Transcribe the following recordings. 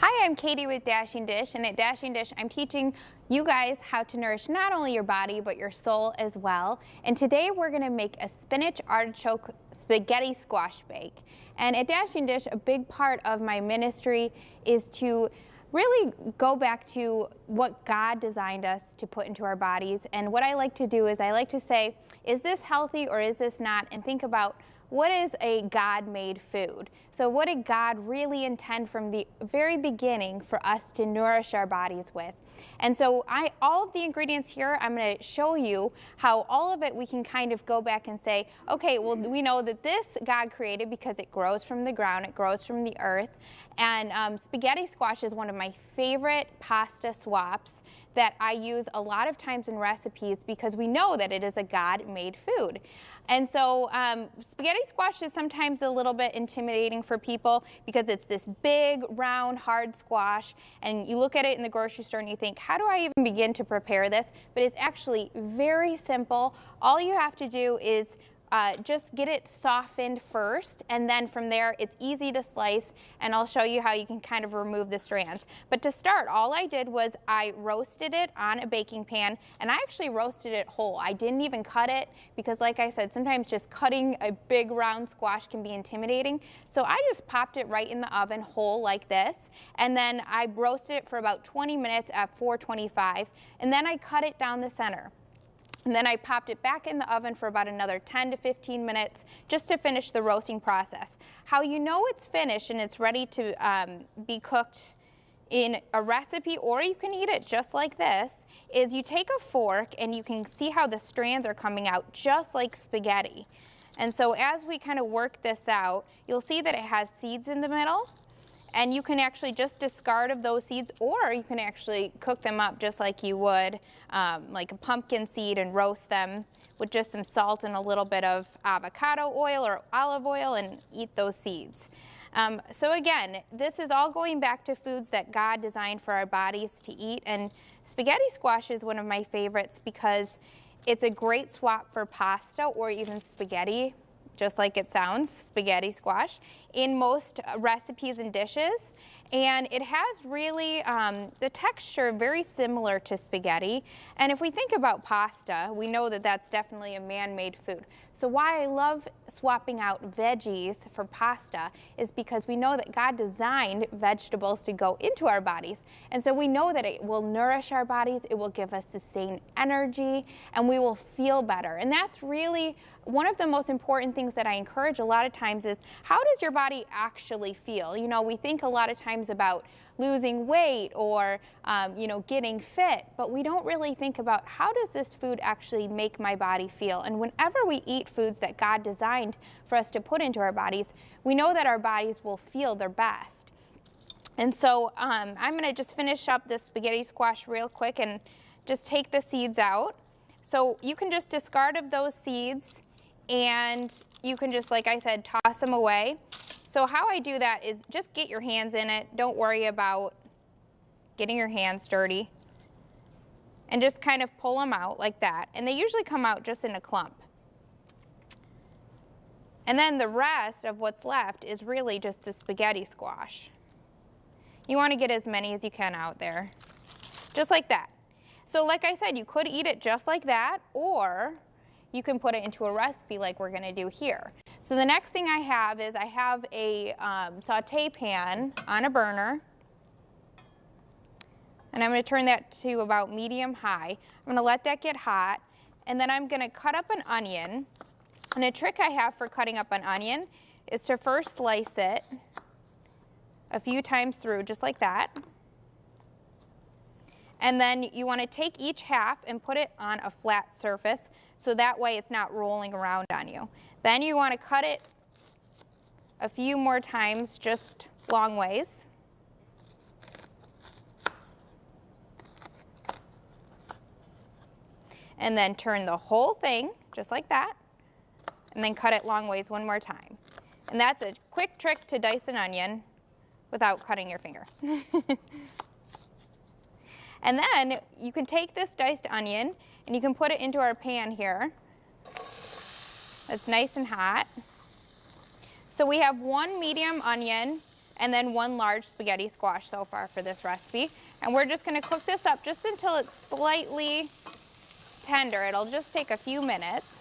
Hi, I'm Katie with Dashing Dish, and at Dashing Dish, I'm teaching you guys how to nourish not only your body, but your soul as well. And today we're gonna make a spinach artichoke spaghetti squash bake. And at Dashing Dish, a big part of my ministry is to really go back to what God designed us to put into our bodies. And what I like to do is I like to say, is this healthy or is this not? And think about, what is a God-made food? So what did God really intend from the very beginning for us to nourish our bodies with? And so all of the ingredients here, I'm going to show you how all of it we can kind of go back and say, okay, well, we know that this God created because it grows from the ground, it grows from the earth. And spaghetti squash is one of my favorite pasta swaps that I use a lot of times in recipes because we know that it is a God-made food. And so spaghetti squash is sometimes a little bit intimidating for people because it's this big, round, hard squash, and you look at it in the grocery store and you think, how do I even begin to prepare this? But it's actually very simple. All you have to do is just get it softened first, and then from there it's easy to slice, and I'll show you how you can kind of remove the strands. But to start, all I did was I roasted it on a baking pan, and I actually roasted it whole. I didn't even cut it because, like I said, sometimes just cutting a big round squash can be intimidating. So I just popped it right in the oven whole like this, and then I roasted it for about 20 minutes at 425, and then I cut it down the center. And then I popped it back in the oven for about another 10 to 15 minutes just to finish the roasting process. How you know it's finished and it's ready to be cooked in a recipe, or you can eat it just like this, is you take a fork and you can see how the strands are coming out just like spaghetti. And so as we kind of work this out, you'll see that it has seeds in the middle. And you can actually just discard of those seeds, or you can actually cook them up just like you would like a pumpkin seed and roast them with just some salt and a little bit of avocado oil or olive oil and eat those seeds. So again, this is all going back to foods that God designed for our bodies to eat, and spaghetti squash is one of my favorites because it's a great swap for pasta or even spaghetti. Just like it sounds, spaghetti squash, in most recipes and dishes. And it has really the texture very similar to spaghetti. And if we think about pasta, we know that that's definitely a man-made food. So why I love swapping out veggies for pasta is because we know that God designed vegetables to go into our bodies. And so we know that it will nourish our bodies, it will give us sustained energy, and we will feel better. And that's really one of the most important things that I encourage a lot of times is, how does your body actually feel? You know, we think a lot of times about losing weight or you know, getting fit, but we don't really think about, how does this food actually make my body feel? And whenever we eat foods that God designed for us to put into our bodies, we know that our bodies will feel their best. And so I'm going to just finish up this spaghetti squash real quick and just take the seeds out. So you can just discard of those seeds, and you can just, like I said, toss them away. So how I do that is just get your hands in it. Don't worry about getting your hands dirty. And just kind of pull them out like that. And they usually come out just in a clump. And then the rest of what's left is really just the spaghetti squash. You want to get as many as you can out there. Just like that. So like I said, you could eat it just like that, or you can put it into a recipe like we're going to do here. So the next thing I have is I have a saute pan on a burner, and I'm going to turn that to about medium high. I'm going to let that get hot, and then I'm going to cut up an onion. And a trick I have for cutting up an onion is to first slice it a few times through, just like that. And then you want to take each half and put it on a flat surface, so that way it's not rolling around on you. Then you want to cut it a few more times, just long ways. And then turn the whole thing, just like that, and then cut it long ways one more time. And that's a quick trick to dice an onion without cutting your finger. And then you can take this diced onion and you can put it into our pan here. It's nice and hot. So we have one medium onion and then 1 large spaghetti squash so far for this recipe. And we're just gonna cook this up just until it's slightly tender. It'll just take a few minutes.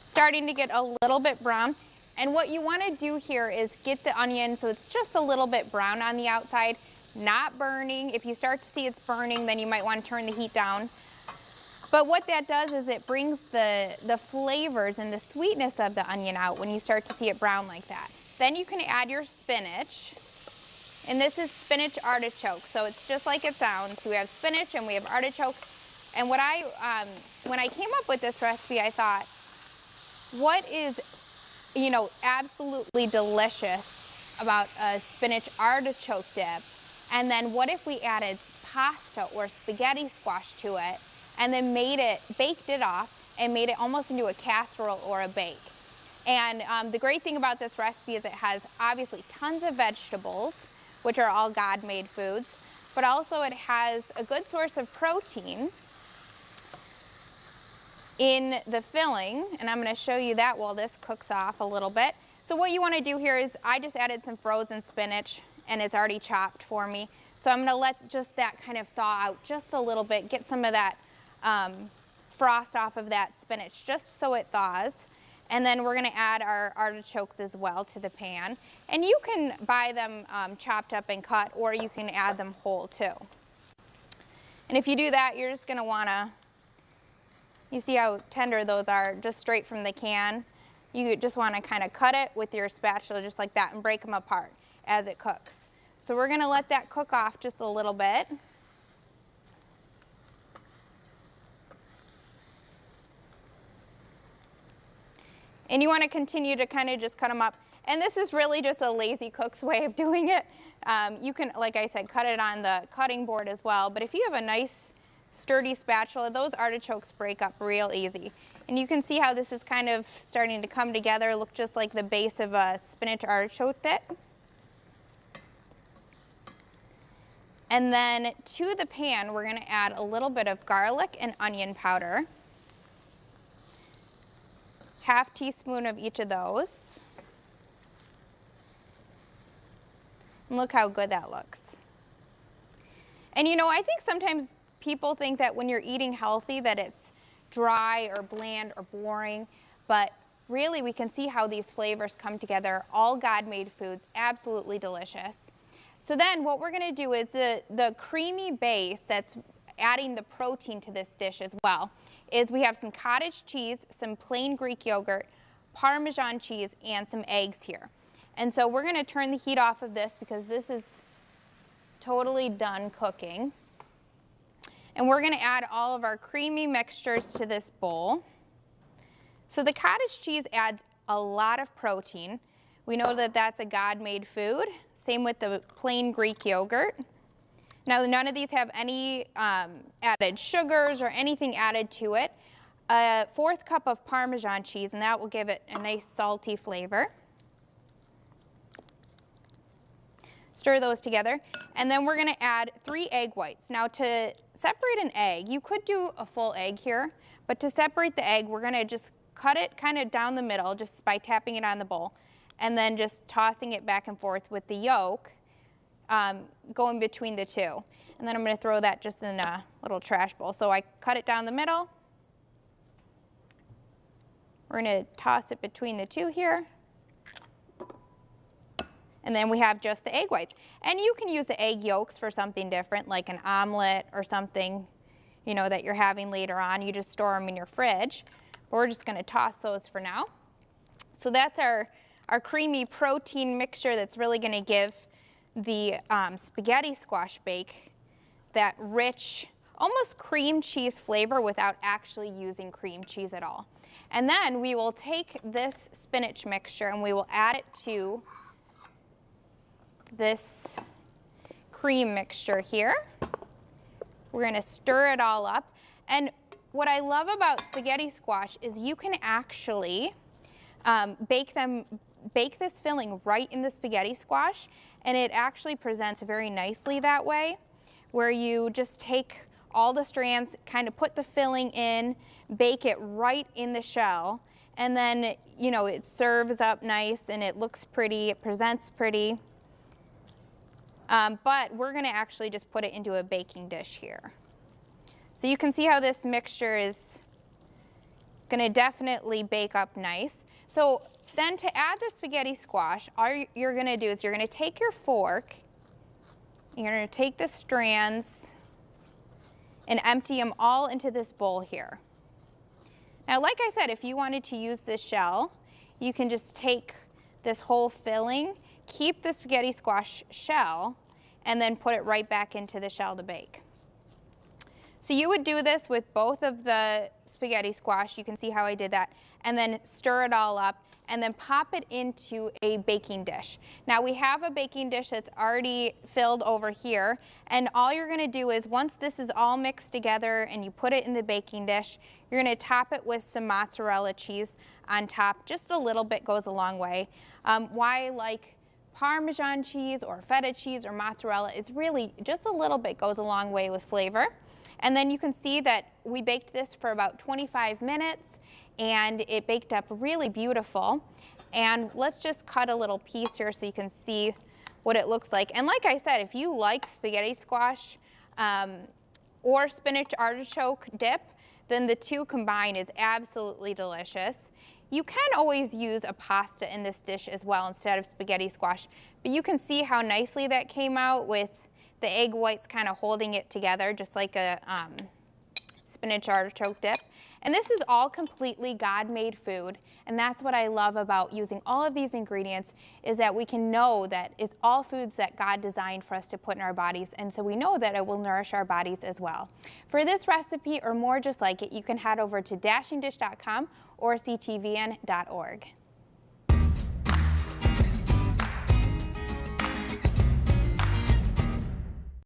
Starting to get a little bit brown. And what you want to do here is get the onion so it's just a little bit brown on the outside, not burning. If you start to see it's burning, then you might want to turn the heat down. But what that does is it brings the flavors and the sweetness of the onion out when you start to see it brown like that. Then you can add your spinach. And this is spinach artichoke, so it's just like it sounds. We have spinach and we have artichoke. And what when I came up with this recipe, I thought, what is, you know, absolutely delicious about a spinach artichoke dip? And then what if we added pasta or spaghetti squash to it and then baked it off and made it almost into a casserole or a bake? And the great thing about this recipe is it has obviously tons of vegetables, which are all God-made foods, but also it has a good source of protein in the filling, and I'm going to show you that while this cooks off a little bit. So what you want to do here is I just added some frozen spinach, and it's already chopped for me. So I'm going to let just that kind of thaw out just a little bit, get some of that frost off of that spinach just so it thaws. And then we're going to add our artichokes as well to the pan. And you can buy them chopped up and cut, or you can add them whole too. And if you do that, you're just going to want to, you see how tender those are, just straight from the can. You just want to kind of cut it with your spatula just like that and break them apart as it cooks. So we're going to let that cook off just a little bit. And you want to continue to kind of just cut them up. And this is really just a lazy cook's way of doing it. You can, like I said, cut it on the cutting board as well. But if you have a nice sturdy spatula, those artichokes break up real easy. And you can see how this is kind of starting to come together, look just like the base of a spinach artichoke dip. And then to the pan, we're going to add a little bit of garlic and onion powder. Half teaspoon of each of those. And look how good that looks. And you know, I think sometimes people think that when you're eating healthy that it's dry or bland or boring, but really we can see how these flavors come together. All God-made foods, absolutely delicious. So then what we're going to do is the creamy base that's adding the protein to this dish as well is we have some cottage cheese, some plain Greek yogurt, Parmesan cheese, and some eggs here. And so we're going to turn the heat off of this because this is totally done cooking. And we're going to add all of our creamy mixtures to this bowl. So the cottage cheese adds a lot of protein. We know that that's a God-made food. Same with the plain Greek yogurt. Now, none of these have any added sugars or anything added to it. A 1/4 cup of Parmesan cheese, and that will give it a nice salty flavor. Stir those together, and then we're going to add 3 egg whites. Now, to separate an egg, you could do a full egg here, but to separate the egg, we're going to just cut it kind of down the middle just by tapping it on the bowl, and then just tossing it back and forth with the yolk going between the two. And then I'm going to throw that just in a little trash bowl. So I cut it down the middle. We're going to toss it between the two here. And then we have just the egg whites. And you can use the egg yolks for something different, like an omelet or something, you know, that you're having later on. You just store them in your fridge. But we're just going to toss those for now. So that's our creamy protein mixture that's really going to give the spaghetti squash bake that rich, almost cream cheese flavor without actually using cream cheese at all. And then we will take this spinach mixture and we will add it to this cream mixture here. We're going to stir it all up. And what I love about spaghetti squash is you can actually bake this filling right in the spaghetti squash, and it actually presents very nicely that way, where you just take all the strands, kind of put the filling in, bake it right in the shell, and then, you know, it serves up nice and it looks pretty, it presents pretty. But we're gonna actually just put it into a baking dish here. So you can see how this mixture is gonna definitely bake up nice. So then to add the spaghetti squash, all you're gonna do is you're gonna take your fork, you're gonna take the strands and empty them all into this bowl here. Now, like I said, if you wanted to use this shell, you can just take this whole filling, keep the spaghetti squash shell, and then put it right back into the shell to bake. So you would do this with both of the spaghetti squash. You can see how I did that. And then stir it all up and then pop it into a baking dish. Now we have a baking dish that's already filled over here. And all you're gonna do is once this is all mixed together and you put it in the baking dish, you're gonna top it with some mozzarella cheese on top. Just a little bit goes a long way. Why I like Parmesan cheese or feta cheese or mozzarella is really just a little bit goes a long way with flavor. And then you can see that we baked this for about 25 minutes and it baked up really beautiful. And let's just cut a little piece here so you can see what it looks like. And like I said, if you like spaghetti squash or spinach artichoke dip, then the two combined is absolutely delicious. You can always use a pasta in this dish as well instead of spaghetti squash, but you can see how nicely that came out with the egg whites kind of holding it together, just like a spinach artichoke dip. And this is all completely God-made food, and that's what I love about using all of these ingredients, is that we can know that it's all foods that God designed for us to put in our bodies, and so we know that it will nourish our bodies as well. For this recipe or more just like it, you can head over to dashingdish.com or ctvn.org.